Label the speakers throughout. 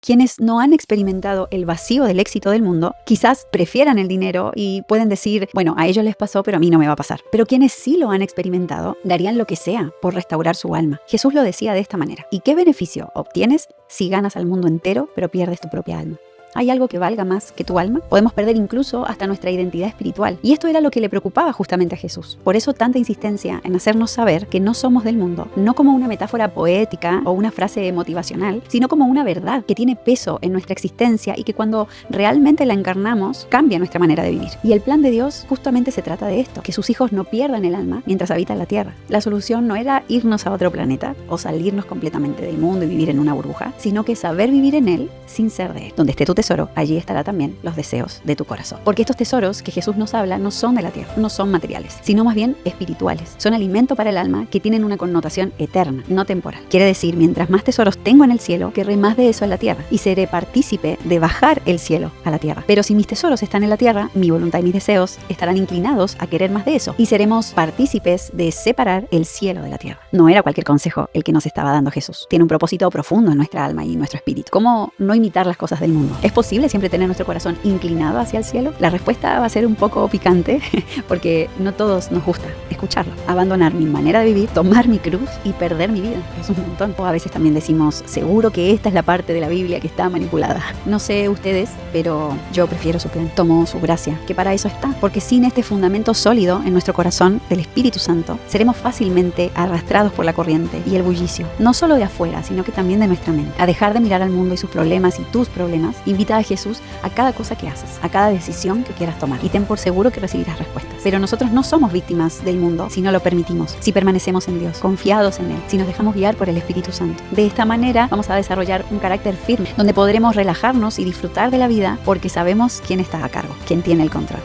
Speaker 1: Quienes no han experimentado el vacío del éxito del mundo, quizás prefieran el dinero y pueden decir, bueno, a ellos les pasó, pero a mí no me va a pasar. Pero quienes sí lo han experimentado, darían lo que sea por restaurar su alma. Jesús lo decía de esta manera. ¿Y qué beneficio obtienes si ganas al mundo entero, pero pierdes tu propia alma? ¿Hay algo que valga más que tu alma? Podemos perder incluso hasta nuestra identidad espiritual. Y esto era lo que le preocupaba justamente a Jesús. Por eso tanta insistencia en hacernos saber que no somos del mundo, no como una metáfora poética o una frase motivacional, sino como una verdad que tiene peso en nuestra existencia y que cuando realmente la encarnamos, cambia nuestra manera de vivir. Y el plan de Dios justamente se trata de esto, que sus hijos no pierdan el alma mientras habitan la tierra. La solución no era irnos a otro planeta o salirnos completamente del mundo y vivir en una burbuja, sino que saber vivir en él sin ser de él. Donde esté tu tesoro, allí estará también los deseos de tu corazón. Porque estos tesoros que Jesús nos habla no son de la tierra, no son materiales, sino más bien espirituales. Son alimento para el alma que tienen una connotación eterna, no temporal. Quiere decir, mientras más tesoros tengo en el cielo, querré más de eso en la tierra y seré partícipe de bajar el cielo a la tierra. Pero si mis tesoros están en la tierra, mi voluntad y mis deseos estarán inclinados a querer más de eso y seremos partícipes de separar el cielo de la tierra. No era cualquier consejo el que nos estaba dando Jesús. Tiene un propósito profundo en nuestra alma y en nuestro espíritu. ¿Cómo no imitar las cosas del mundo? ¿Es posible siempre tener nuestro corazón inclinado hacia el cielo? La respuesta va a ser un poco picante porque no todos nos gusta escucharlo. Abandonar mi manera de vivir, tomar mi cruz y perder mi vida. Es un montón. O a veces también decimos, seguro que esta es la parte de la Biblia que está manipulada. No sé ustedes, pero yo prefiero su plan. Tomo su gracia, que para eso está. Porque sin este fundamento sólido en nuestro corazón del Espíritu Santo, seremos fácilmente arrastrados por la corriente y el bullicio. No solo de afuera, sino que también de nuestra mente. A dejar de mirar al mundo y sus problemas y tus problemas, invita a Jesús a cada cosa que haces, a cada decisión que quieras tomar. Y ten por seguro que recibirás respuestas. Pero nosotros no somos víctimas del mundo si no lo permitimos, si permanecemos en Dios, confiados en Él, si nos dejamos guiar por el Espíritu Santo. De esta manera vamos a desarrollar un carácter firme, donde podremos relajarnos y disfrutar de la vida porque sabemos quién está a cargo, quién tiene el control.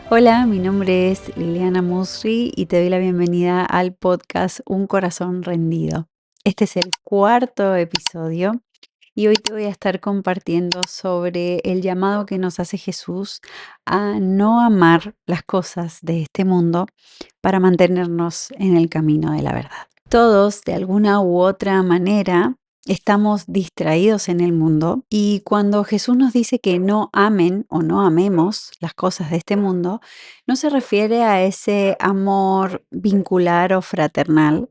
Speaker 1: Hola, mi nombre es Liliana Musri y te doy la bienvenida al podcast Un Corazón Rendido. Este es el cuarto episodio y hoy te voy a estar compartiendo sobre el llamado que nos hace Jesús a no amar las cosas de este mundo para mantenernos en el camino de la verdad. Todos, de alguna u otra manera, estamos distraídos en el mundo y cuando Jesús nos dice que no amen o no amemos las cosas de este mundo, no se refiere a ese amor vincular o fraternal,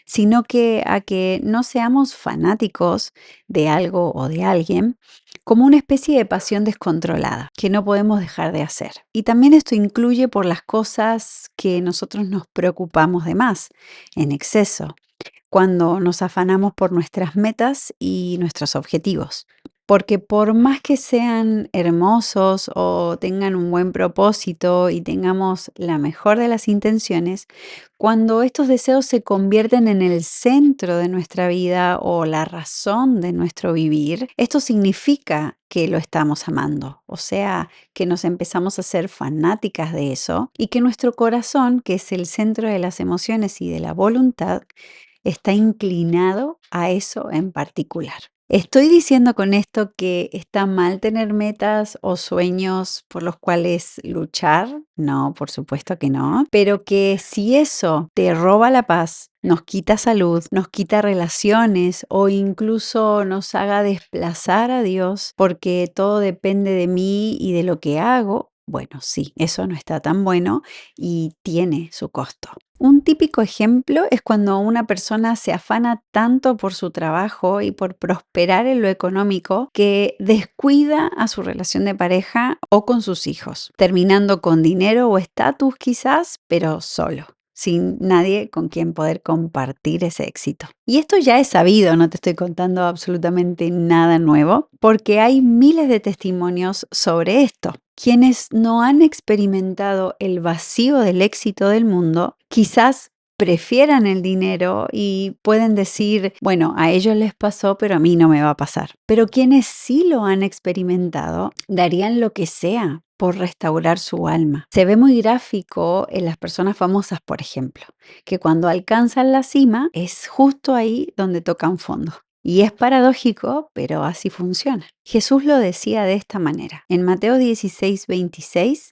Speaker 1: sino que a que no seamos fanáticos de algo o de alguien como una especie de pasión descontrolada que no podemos dejar de hacer. Y también esto incluye por las cosas que nosotros nos preocupamos de más, en exceso, cuando nos afanamos por nuestras metas y nuestros objetivos. Porque por más que sean hermosos o tengan un buen propósito y tengamos la mejor de las intenciones, cuando estos deseos se convierten en el centro de nuestra vida o la razón de nuestro vivir, esto significa que lo estamos amando, o sea, que nos empezamos a ser fanáticas de eso y que nuestro corazón, que es el centro de las emociones y de la voluntad, está inclinado a eso en particular. ¿Estoy diciendo con esto que está mal tener metas o sueños por los cuales luchar? No, por supuesto que no. Pero que si eso te roba la paz, nos quita salud, nos quita relaciones o incluso nos haga desplazar a Dios porque todo depende de mí y de lo que hago, bueno, sí, eso no está tan bueno y tiene su costo. Un típico ejemplo es cuando una persona se afana tanto por su trabajo y por prosperar en lo económico que descuida a su relación de pareja o con sus hijos, terminando con dinero o estatus quizás, pero solo, sin nadie con quien poder compartir ese éxito. Y esto ya es sabido, no te estoy contando absolutamente nada nuevo, porque hay miles de testimonios sobre esto. Quienes no han experimentado el vacío del éxito del mundo, quizás prefieran el dinero y pueden decir, bueno, a ellos les pasó, pero a mí no me va a pasar. Pero quienes sí lo han experimentado, darían lo que sea por restaurar su alma. Se ve muy gráfico en las personas famosas, por ejemplo, que cuando alcanzan la cima es justo ahí donde tocan fondo. Y es paradójico, pero así funciona. Jesús lo decía de esta manera. En Mateo 16:26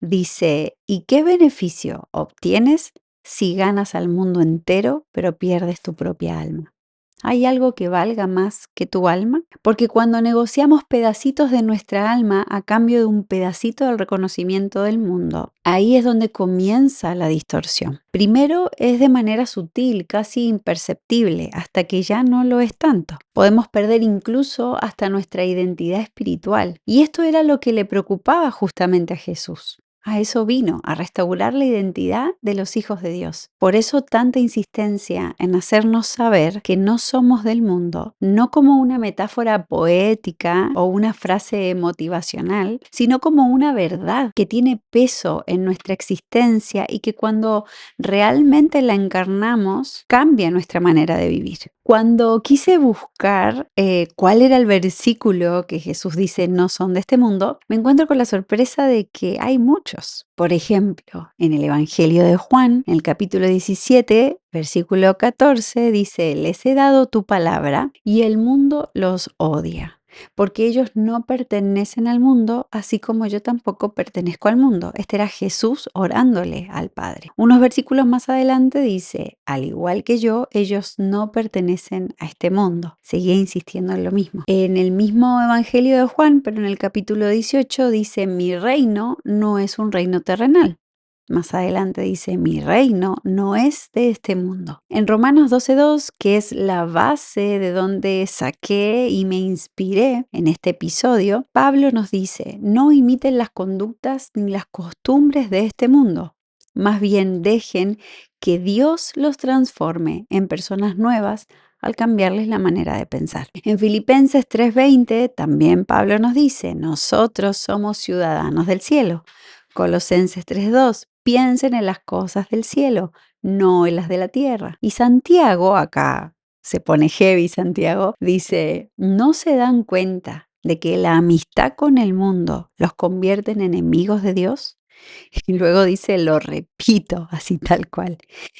Speaker 1: dice, ¿y qué beneficio obtienes si ganas al mundo entero, pero pierdes tu propia alma? ¿Hay algo que valga más que tu alma? Porque cuando negociamos pedacitos de nuestra alma a cambio de un pedacito del reconocimiento del mundo, ahí es donde comienza la distorsión. Primero es de manera sutil, casi imperceptible, hasta que ya no lo es tanto. Podemos perder incluso hasta nuestra identidad espiritual. Y esto era lo que le preocupaba justamente a Jesús. A eso vino, a restaurar la identidad de los hijos de Dios. Por eso tanta insistencia en hacernos saber que no somos del mundo, no como una metáfora poética o una frase motivacional, sino como una verdad que tiene peso en nuestra existencia y que cuando realmente la encarnamos, cambia nuestra manera de vivir. Cuando quise buscar cuál era el versículo que Jesús dice no son de este mundo, me encuentro con la sorpresa de que hay muchos. Por ejemplo, en el Evangelio de Juan, en el capítulo 17, versículo 14, dice, les he dado tu palabra y el mundo los odia, porque ellos no pertenecen al mundo, así como yo tampoco pertenezco al mundo. Este era Jesús orándole al Padre. Unos versículos más adelante dice, al igual que yo, ellos no pertenecen a este mundo. Seguía insistiendo en lo mismo. En el mismo Evangelio de Juan, pero en el capítulo 18, dice, mi reino no es un reino terrenal. Más adelante dice, mi reino no es de este mundo. En Romanos 12:2, que es la base de donde saqué y me inspiré en este episodio, Pablo nos dice, no imiten las conductas ni las costumbres de este mundo. Más bien dejen que Dios los transforme en personas nuevas al cambiarles la manera de pensar. En Filipenses 3:20 también Pablo nos dice, nosotros somos ciudadanos del cielo. Colosenses 3:2, piensen en las cosas del cielo, no en las de la tierra. Y Santiago, acá se pone heavy Santiago, dice, ¿no se dan cuenta de que la amistad con el mundo los convierte en enemigos de Dios? Y luego dice, lo repito, así tal cual,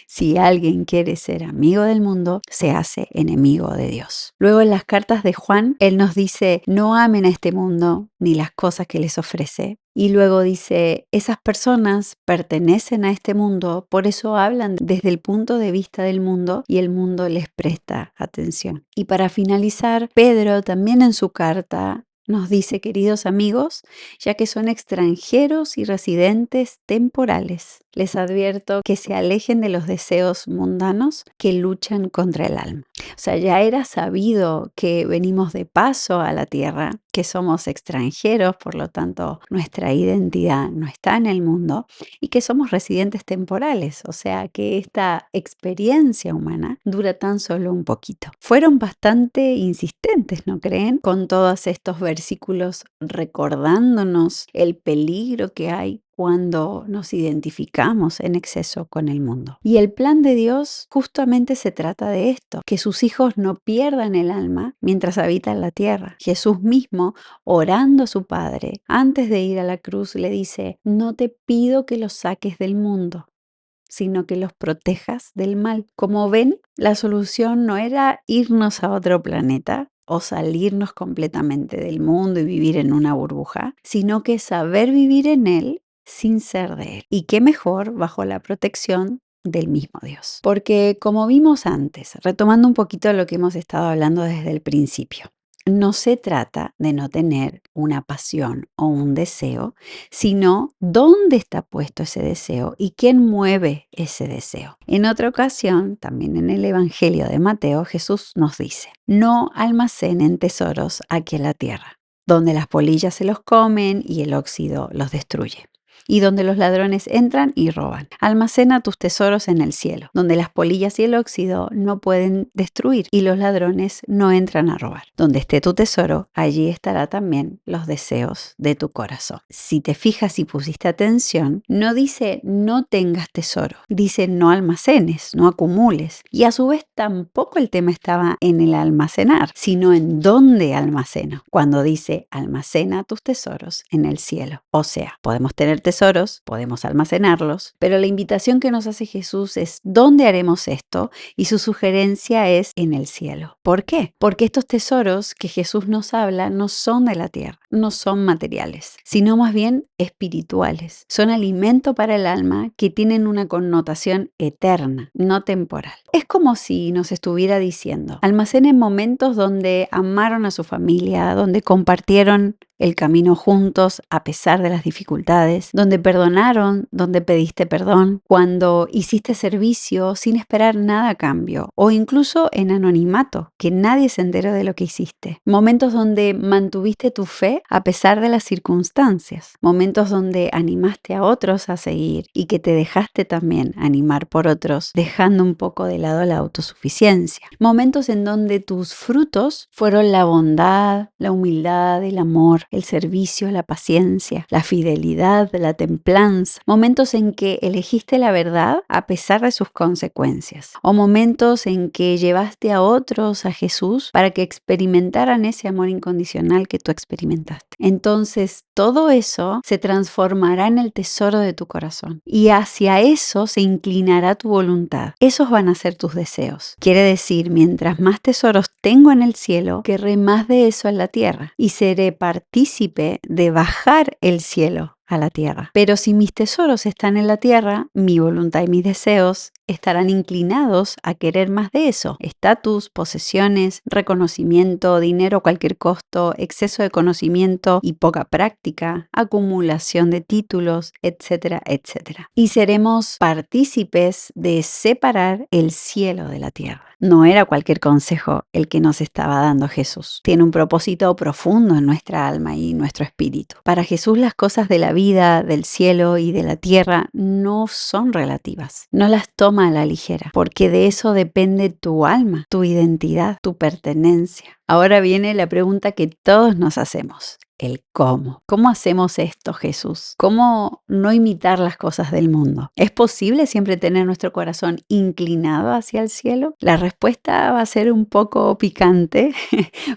Speaker 1: si alguien quiere ser amigo del mundo, se hace enemigo de Dios. Luego en las cartas de Juan, él nos dice, no amen a este mundo ni las cosas que les ofrece. Y luego dice, esas personas pertenecen a este mundo, por eso hablan desde el punto de vista del mundo y el mundo les presta atención. Y para finalizar, Pedro también en su carta nos dice, queridos amigos, ya que son extranjeros y residentes temporales, les advierto que se alejen de los deseos mundanos que luchan contra el alma. O sea, ya era sabido que venimos de paso a la tierra, que somos extranjeros, por lo tanto nuestra identidad no está en el mundo y que somos residentes temporales, o sea que esta experiencia humana dura tan solo un poquito. Fueron bastante insistentes, ¿no creen? Con todos estos versículos recordándonos el peligro que hay cuando nos identificamos en exceso con el mundo. Y el plan de Dios justamente se trata de esto, que sus hijos no pierdan el alma mientras habitan la tierra. Jesús mismo, orando a su Padre, antes de ir a la cruz, le dice, no te pido que los saques del mundo, sino que los protejas del mal. Como ven, la solución no era irnos a otro planeta o salirnos completamente del mundo y vivir en una burbuja, sino que saber vivir en él sin ser de él. Y qué mejor bajo la protección del mismo Dios. Porque como vimos antes, retomando un poquito lo que hemos estado hablando desde el principio, no se trata de no tener una pasión o un deseo, sino dónde está puesto ese deseo y quién mueve ese deseo. En otra ocasión, también en el Evangelio de Mateo, Jesús nos dice, no almacenen tesoros aquí en la tierra, donde las polillas se los comen y el óxido los destruye, y donde los ladrones entran y roban. Almacena tus tesoros en el cielo, donde las polillas y el óxido no pueden destruir y los ladrones no entran a robar. Donde esté tu tesoro, allí estará también los deseos de tu corazón. Si te fijas y pusiste atención, no dice no tengas tesoro, dice no almacenes, no acumules. Y a su vez tampoco el tema estaba en el almacenar, sino en dónde almaceno. Cuando dice almacena tus tesoros en el cielo. O sea, podemos tener tesoros tesoros, podemos almacenarlos, pero la invitación que nos hace Jesús es ¿dónde haremos esto? Y su sugerencia es en el cielo. ¿Por qué? Porque estos tesoros que Jesús nos habla no son de la tierra, no son materiales, sino más bien espirituales. Son alimento para el alma que tienen una connotación eterna, no temporal. Es como si nos estuviera diciendo, almacenen momentos donde amaron a su familia, donde compartieron el camino juntos a pesar de las dificultades, donde perdonaron, donde pediste perdón, cuando hiciste servicio sin esperar nada a cambio o incluso en anonimato, que nadie se enteró de lo que hiciste. Momentos donde mantuviste tu fe a pesar de las circunstancias. Momentos donde animaste a otros a seguir y que te dejaste también animar por otros, dejando un poco de lado la autosuficiencia. Momentos en donde tus frutos fueron la bondad, la humildad, el amor, el servicio, la paciencia, la fidelidad, la templanza. Momentos en que elegiste la verdad a pesar de sus consecuencias. O momentos en que llevaste a otros a Jesús para que experimentaran ese amor incondicional que tú experimentaste. Entonces, todo eso se transformará en el tesoro de tu corazón y hacia eso se inclinará tu voluntad. Esos van a ser tus deseos. Quiere decir, mientras más tesoros tengo en el cielo, querré más de eso en la tierra y seré partícipe de bajar el cielo a la tierra. Pero si mis tesoros están en la tierra, mi voluntad y mis deseos estarán inclinados a querer más de eso. Estatus, posesiones, reconocimiento, dinero a cualquier costo, exceso de conocimiento y poca práctica, acumulación de títulos, etcétera, etcétera. Y seremos partícipes de separar el cielo de la tierra. No era cualquier consejo el que nos estaba dando Jesús. Tiene un propósito profundo en nuestra alma y nuestro espíritu. Para Jesús las cosas de la vida, del cielo y de la tierra no son relativas. No las toma a la ligera, porque de eso depende tu alma, tu identidad, tu pertenencia. Ahora viene la pregunta que todos nos hacemos. El cómo. ¿Cómo hacemos esto, Jesús? ¿Cómo no imitar las cosas del mundo? ¿Es posible siempre tener nuestro corazón inclinado hacia el cielo? La respuesta va a ser un poco picante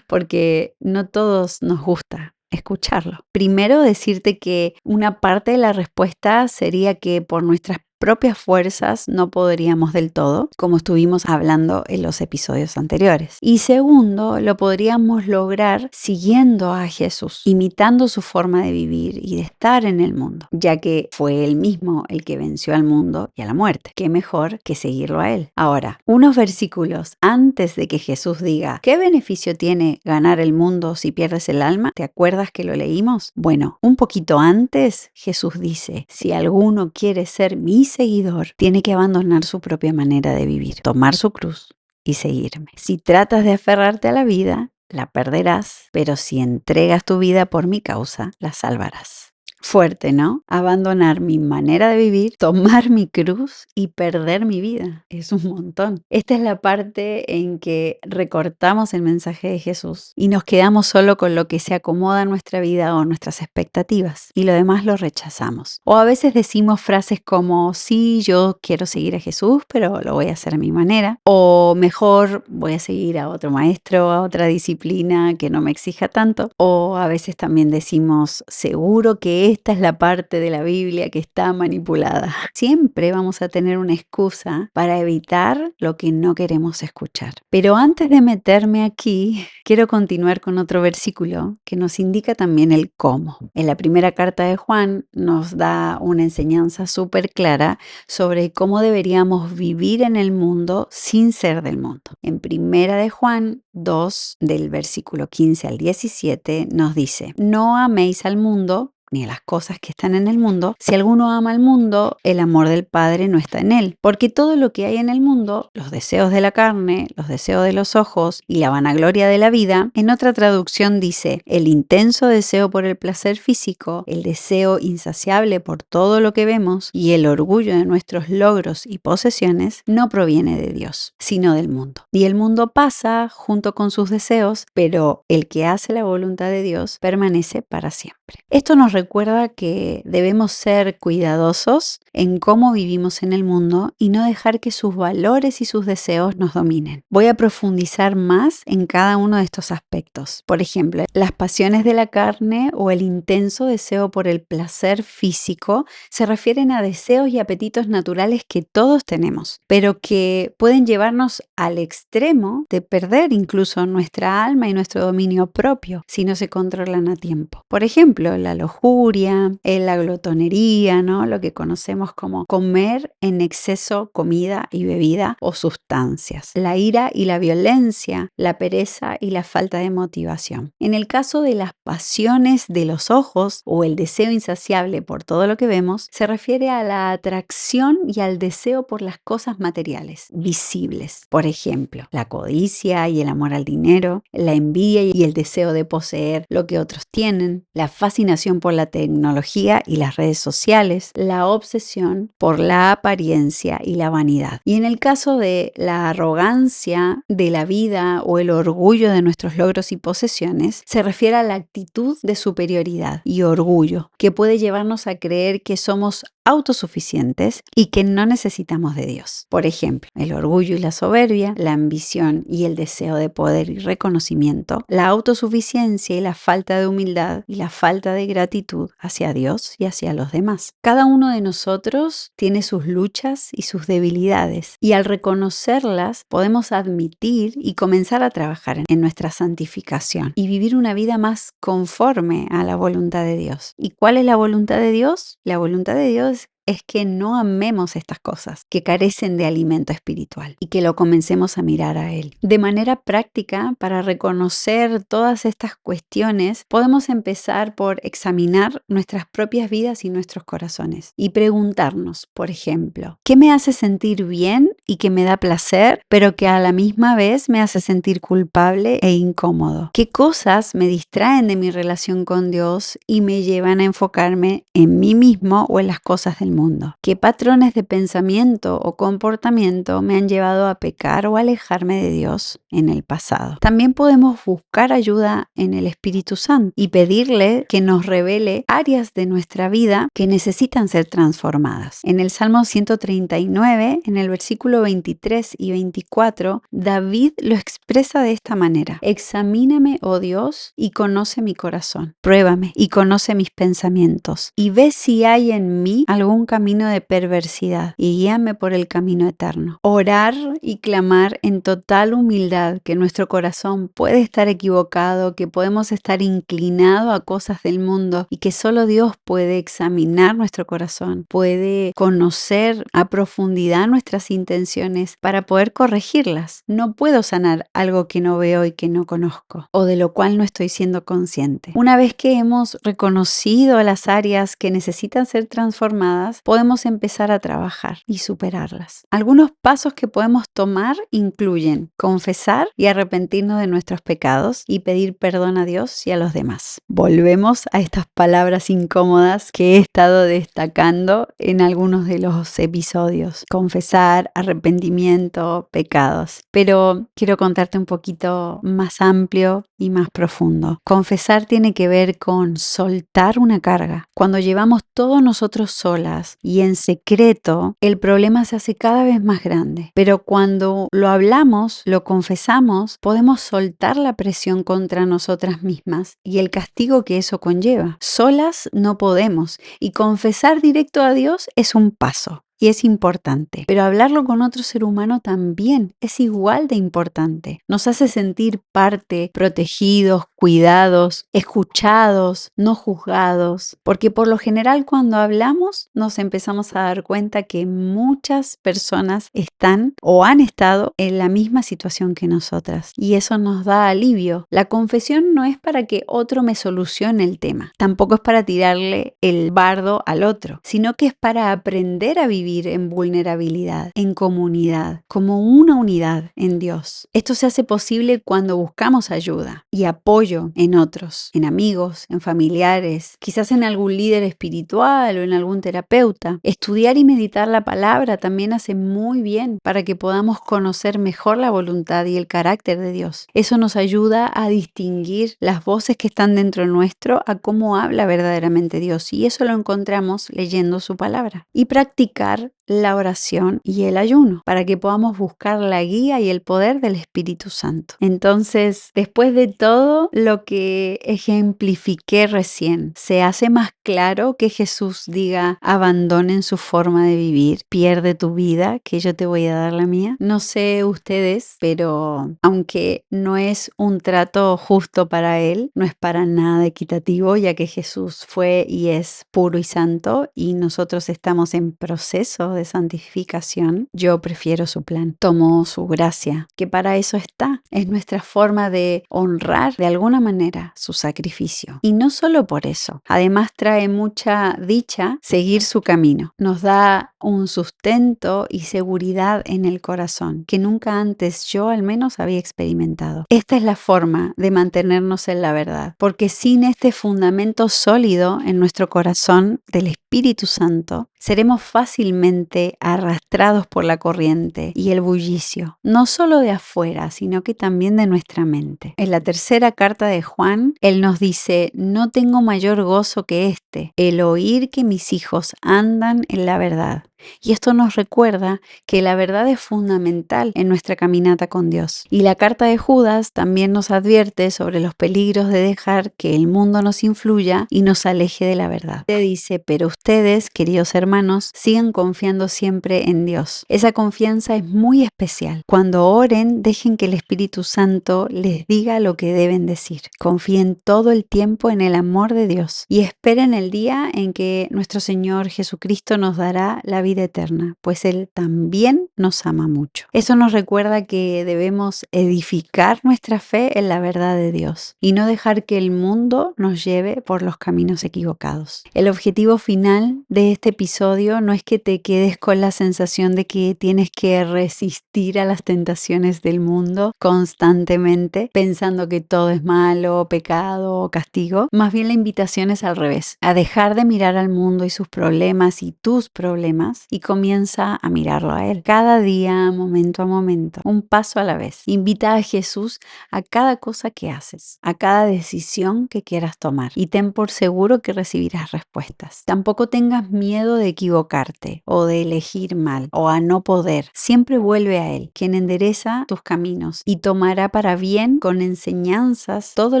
Speaker 1: porque no todos nos gusta escucharlo. Primero, decirte que una parte de la respuesta sería que por nuestras propias fuerzas no podríamos del todo, como estuvimos hablando en los episodios anteriores. Y segundo, lo podríamos lograr siguiendo a Jesús, imitando su forma de vivir y de estar en el mundo, ya que fue Él mismo el que venció al mundo y a la muerte. ¿Qué mejor que seguirlo a Él? Ahora, unos versículos antes de que Jesús diga, ¿qué beneficio tiene ganar el mundo si pierdes el alma? ¿Te acuerdas que lo leímos? Bueno, un poquito antes Jesús dice, si alguno quiere ser mi seguidor, tiene que abandonar su propia manera de vivir, tomar su cruz y seguirme. Si tratas de aferrarte a la vida, la perderás, pero si entregas tu vida por mi causa, la salvarás. Fuerte, ¿no? Abandonar mi manera de vivir, tomar mi cruz y perder mi vida. Es un montón. Esta es la parte en que recortamos el mensaje de Jesús y nos quedamos solo con lo que se acomoda a nuestra vida o nuestras expectativas y lo demás lo rechazamos. O a veces decimos frases como, sí, yo quiero seguir a Jesús, pero lo voy a hacer a mi manera. O mejor, voy a seguir a otro maestro, a otra disciplina que no me exija tanto. O a veces también decimos, seguro que esta es la parte de la Biblia que está manipulada. Siempre vamos a tener una excusa para evitar lo que no queremos escuchar. Pero antes de meterme aquí, quiero continuar con otro versículo que nos indica también el cómo. En la primera carta de Juan nos da una enseñanza súper clara sobre cómo deberíamos vivir en el mundo sin ser del mundo. En primera de Juan 2, del versículo 15 al 17, nos dice, no améis al mundo ni a las cosas que están en el mundo. Si alguno ama al mundo, el amor del Padre no está en él. Porque todo lo que hay en el mundo, los deseos de la carne, los deseos de los ojos y la vanagloria de la vida, en otra traducción dice, el intenso deseo por el placer físico, el deseo insaciable por todo lo que vemos y el orgullo de nuestros logros y posesiones, no proviene de Dios, sino del mundo. Y el mundo pasa junto con sus deseos, pero el que hace la voluntad de Dios permanece para siempre. Esto nos recuerda que debemos ser cuidadosos en cómo vivimos en el mundo y no dejar que sus valores y sus deseos nos dominen. Voy a profundizar más en cada uno de estos aspectos. Por ejemplo, las pasiones de la carne o el intenso deseo por el placer físico se refieren a deseos y apetitos naturales que todos tenemos, pero que pueden llevarnos al extremo de perder incluso nuestra alma y nuestro dominio propio si no se controlan a tiempo. Por ejemplo, la lujuria, la glotonería, ¿no? Lo que conocemos como comer en exceso comida y bebida o sustancias, la ira y la violencia, la pereza y la falta de motivación. En el caso de las pasiones de los ojos o el deseo insaciable por todo lo que vemos, se refiere a la atracción y al deseo por las cosas materiales, visibles. Por ejemplo, la codicia y el amor al dinero, la envidia y el deseo de poseer lo que otros tienen, la fascinación por la tecnología y las redes sociales, la obsesión por la apariencia y la vanidad. Y en el caso de la arrogancia de la vida o el orgullo de nuestros logros y posesiones, se refiere a la actitud de superioridad y orgullo que puede llevarnos a creer que somos autosuficientes y que no necesitamos de Dios. Por ejemplo, el orgullo y la soberbia, la ambición y el deseo de poder y reconocimiento, la autosuficiencia y la falta de humildad y la falta de gratitud hacia Dios y hacia los demás. Cada uno de nosotros tiene sus luchas y sus debilidades, y al reconocerlas podemos admitir y comenzar a trabajar en nuestra santificación y vivir una vida más conforme a la voluntad de Dios. ¿Y cuál es la voluntad de Dios? La voluntad de Dios es que no amemos estas cosas que carecen de alimento espiritual y que lo comencemos a mirar a Él. De manera práctica, para reconocer todas estas cuestiones, podemos empezar por examinar nuestras propias vidas y nuestros corazones y preguntarnos, por ejemplo, ¿qué me hace sentir bien y que me da placer, pero que a la misma vez me hace sentir culpable e incómodo? ¿Qué cosas me distraen de mi relación con Dios y me llevan a enfocarme en mí mismo o en las cosas del mundo? ¿Qué patrones de pensamiento o comportamiento me han llevado a pecar o alejarme de Dios en el pasado? También podemos buscar ayuda en el Espíritu Santo y pedirle que nos revele áreas de nuestra vida que necesitan ser transformadas. En el Salmo 139, en el versículo 23 y 24, David lo expresa de esta manera: examíname, oh Dios, y conoce mi corazón. Pruébame y conoce mis pensamientos y ve si hay en mí algún camino de perversidad y guíame por el camino eterno. Orar y clamar en total humildad que nuestro corazón puede estar equivocado, que podemos estar inclinado a cosas del mundo y que solo Dios puede examinar nuestro corazón, puede conocer a profundidad nuestras intenciones para poder corregirlas. No puedo sanar algo que no veo y que no conozco o de lo cual no estoy siendo consciente. Una vez que hemos reconocido las áreas que necesitan ser transformadas, podemos empezar a trabajar y superarlas. Algunos pasos que podemos tomar incluyen confesar y arrepentirnos de nuestros pecados y pedir perdón a Dios y a los demás. Volvemos a estas palabras incómodas que he estado destacando en algunos de los episodios. Confesar, arrepentimiento, pecados. Pero quiero contarte un poquito más amplio y más profundo. Confesar tiene que ver con soltar una carga. Cuando llevamos todo nosotros solas y en secreto, el problema se hace cada vez más grande. Pero cuando lo hablamos, lo confesamos, podemos soltar la presión contra nosotras mismas y el castigo que eso conlleva. Solas no podemos, y confesar directo a Dios es un paso. Y es importante, pero hablarlo con otro ser humano también es igual de importante. Nos hace sentir parte, protegidos, cuidados, escuchados, no juzgados, porque por lo general cuando hablamos nos empezamos a dar cuenta que muchas personas están o han estado en la misma situación que nosotras, y eso nos da alivio. La confesión no es para que otro me solucione el tema, tampoco es para tirarle el bardo al otro, sino que es para aprender a vivir vivir en vulnerabilidad, en comunidad, como una unidad en Dios. Esto se hace posible cuando buscamos ayuda y apoyo en otros, en amigos, en familiares, quizás en algún líder espiritual o en algún terapeuta. Estudiar y meditar la palabra también hace muy bien para que podamos conocer mejor la voluntad y el carácter de Dios. Eso nos ayuda a distinguir las voces que están dentro nuestro a cómo habla verdaderamente Dios, y eso lo encontramos leyendo su palabra. Y practicar la oración y el ayuno para que podamos buscar la guía y el poder del Espíritu Santo. Entonces, después de todo lo que ejemplifiqué recién, se hace más claro que Jesús diga: abandonen su forma de vivir, pierde tu vida, que yo te voy a dar la mía. No sé ustedes, pero aunque no es un trato justo para él, no es para nada equitativo, ya que Jesús fue y es puro y santo y nosotros estamos en proceso de santificación. Yo prefiero su plan, tomo su gracia, que para eso está. Es nuestra forma de honrar de alguna manera su sacrificio. Y no solo por eso, además trae mucha dicha seguir su camino. Nos da un sustento y seguridad en el corazón que nunca antes yo al menos había experimentado. Esta es la forma de mantenernos en la verdad, porque sin este fundamento sólido en nuestro corazón del Espíritu Santo, seremos fácilmente arrastrados por la corriente y el bullicio, no solo de afuera, sino que también de nuestra mente. En la tercera carta de Juan, él nos dice: no tengo mayor gozo que este, el oír que mis hijos andan en la verdad. Y esto nos recuerda que la verdad es fundamental en nuestra caminata con Dios. Y la carta de Judas también nos advierte sobre los peligros de dejar que el mundo nos influya y nos aleje de la verdad. Te dice: pero ustedes, queridos hermanos, sigan confiando siempre en Dios. Esa confianza es muy especial. Cuando oren, dejen que el Espíritu Santo les diga lo que deben decir. Confíen todo el tiempo en el amor de Dios y esperen el día en que nuestro Señor Jesucristo nos dará la vida eterna, pues Él también nos ama mucho. Eso nos recuerda que debemos edificar nuestra fe en la verdad de Dios y no dejar que el mundo nos lleve por los caminos equivocados. El objetivo final de este episodio no es que te quedes con la sensación de que tienes que resistir a las tentaciones del mundo constantemente, pensando que todo es malo, pecado o castigo. Más bien la invitación es al revés, a dejar de mirar al mundo y sus problemas y tus problemas y comienza a mirarlo a Él. Cada día, momento a momento, un paso a la vez. Invita a Jesús a cada cosa que haces, a cada decisión que quieras tomar, y ten por seguro que recibirás respuestas. Tampoco tengas miedo de equivocarte o de elegir mal o a no poder. Siempre vuelve a Él, quien endereza tus caminos y tomará para bien con enseñanzas todo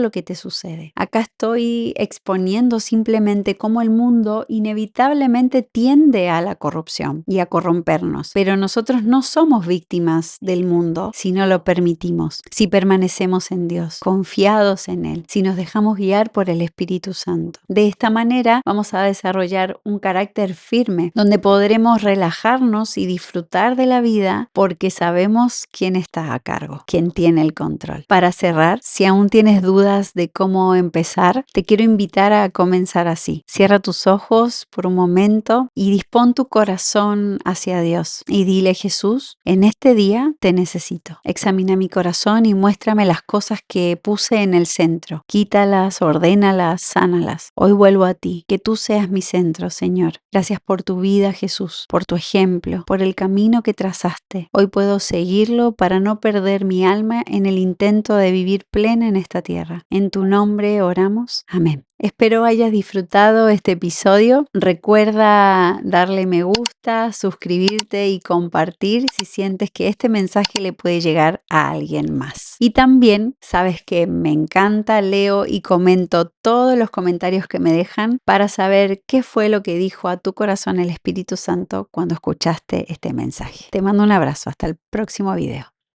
Speaker 1: lo que te sucede. Acá estoy exponiendo simplemente cómo el mundo inevitablemente tiende a la corrupción y a corrompernos, pero nosotros no somos víctimas del mundo si no lo permitimos, si permanecemos en Dios, confiados en Él, si nos dejamos guiar por el Espíritu Santo. De esta manera vamos a desarrollar un carácter firme, donde podremos relajarnos y disfrutar de la vida porque sabemos quién está a cargo, quién tiene el control. Para cerrar, si aún tienes dudas de cómo empezar, te quiero invitar a comenzar así. Cierra tus ojos por un momento y dispón tu corazón hacia Dios y dile: Jesús, en este día te necesito. Examina mi corazón y muéstrame las cosas que puse en el centro. Quítalas, ordénalas, sánalas. Hoy vuelvo a ti, que tú seas mi centro, Señor. Gracias por tu vida, Jesús, por tu ejemplo, por el camino que trazaste. Hoy puedo seguirlo para no perder mi alma en el intento de vivir plena en esta tierra. En tu nombre oramos. Amén. Espero hayas disfrutado este episodio. Recuerda darle me gusta, suscribirte y compartir si sientes que este mensaje le puede llegar a alguien más. Y también sabes que me encanta, leo y comento todos los comentarios que me dejan para saber qué fue lo que dijo a tu corazón el Espíritu Santo cuando escuchaste este mensaje. Te mando un abrazo. Hasta el próximo video.